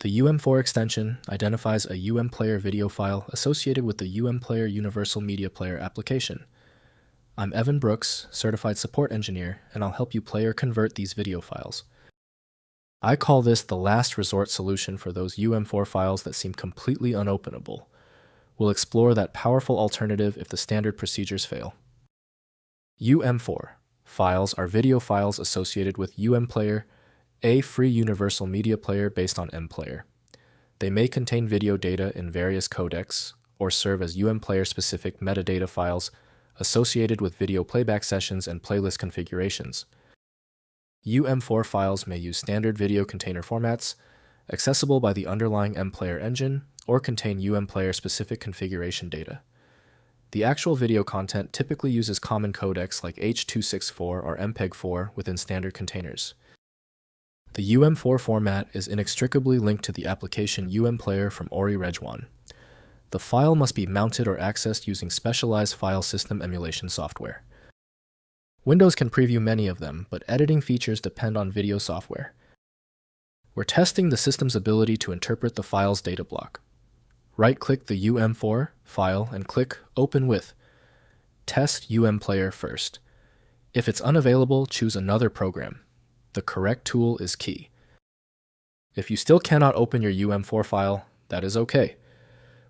The UM4 extension identifies a UMPlayer video file associated with the UMPlayer Universal Media Player application. I'm Evan Brooks, Certified Support Engineer, and I'll help you play or convert these video files. I call this the last resort solution for those UM4 files that seem completely unopenable. We'll explore that powerful alternative if the standard procedures fail. UM4 files are video files associated with UMPlayer, a free universal media player based on MPlayer. They may contain video data in various codecs or serve as UMPlayer-specific metadata files associated with video playback sessions and playlist configurations. UM4 files may use standard video container formats, accessible by the underlying MPlayer engine, or contain UMPlayer-specific configuration data. The actual video content typically uses common codecs like H.264 or MPEG-4 within standard containers. The UM4 format is inextricably linked to the application UMPlayer from Ori Rejwan. The file must be mounted or accessed using specialized file system emulation software. Windows can preview many of them, but editing features depend on video software. We're testing the system's ability to interpret the file's data block. Right-click the UM4 file and click Open with. Test UMPlayer first. If it's unavailable, choose another program. The correct tool is key. If you still cannot open your UM4 file, that is okay.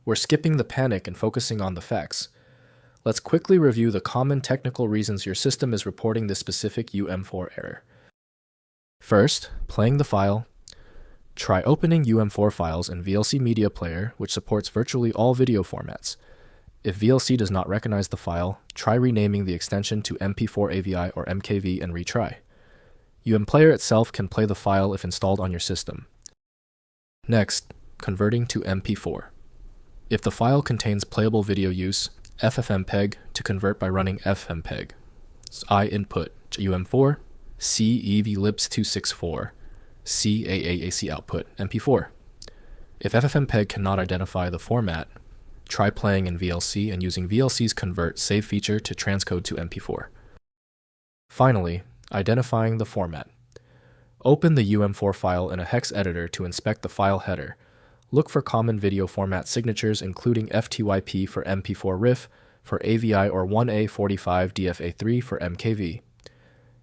We're skipping the panic and focusing on the facts. Let's quickly review the common technical reasons your system is reporting this specific UM4 error. First, playing the file. Try opening UM4 files in VLC Media Player, which supports virtually all video formats. If VLC does not recognize the file, try renaming the extension to MP4 AVI or MKV and retry. UMPlayer itself can play the file if installed on your system. Next, converting to MP4. If the file contains playable video, use FFmpeg to convert by running FFmpeg. I input UM4, C EVLibs264, C AAAC output MP4. If FFmpeg cannot identify the format, try playing in VLC and using VLC's convert save feature to transcode to MP4. Finally, identifying the format. Open the UM4 file in a hex editor to inspect the file header. Look for common video format signatures including FTYP for MP4 RIF, for AVI or 1A45 DFA3 for MKV.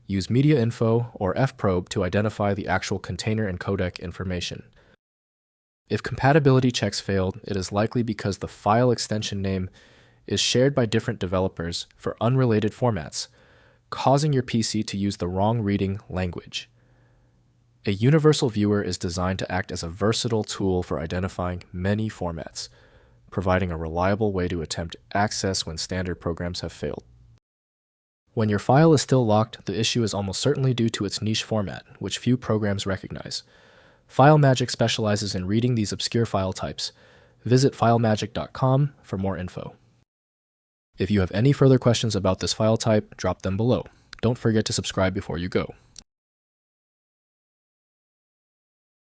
Use media info or fprobe to identify the actual container and codec information. If compatibility checks failed, it is likely because the file extension name is shared by different developers for unrelated formats, causing your PC to use the wrong reading language. A universal viewer is designed to act as a versatile tool for identifying many formats, providing a reliable way to attempt access when standard programs have failed. When your file is still locked, the issue is almost certainly due to its niche format, which few programs recognize. FileMagick specializes in reading these obscure file types. Visit filemagick.com for more info. If you have any further questions about this file type, drop them below. Don't forget to subscribe before you go.